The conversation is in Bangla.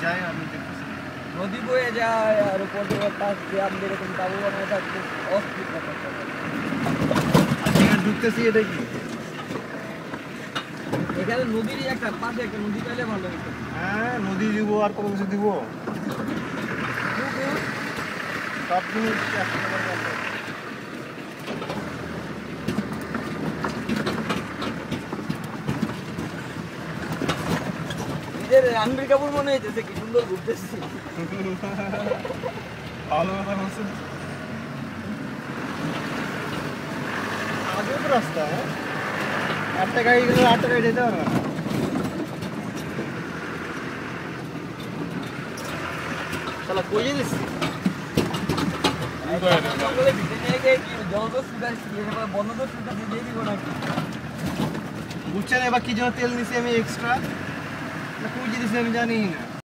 যায় আমি দেখতেছি নদী বয়ে যায় আর উপর থেকে পাশ দিয়ে আমাদের এরকম তাবু বানায় থাকতে অস্থির ব্যাপারটা। এখানে ঢুকতেছি এটা কি এখানে নদীরই একটা পাশে একটা নদী পেলে ভালো হতো। হ্যাঁ নদী দিব আর কত কিছু দিব সব জিনিস একসাথে করে রাখতে হবে। নিজের রণবীর কাপুর মনে হইতেছে কি সুন্দর ঘুরতেছি। ভালো কথা বলছেন আজও তো রাস্তা হ্যাঁ একটা গাড়ি গেলে আটটা গাড়ি যেতে পারবে না শালা কইয়ে দিচ্ছি জঙ্গলে ভিতরে নিয়ে গিয়ে কি জলদস্যু গাছ বনদস্যু কাছে দিয়ে দিব নাকি? বুঝছেন এবার কি জন্য তেল নিছি আমি এক্সট্রা না কুইয়ে দিছি আমি জানি না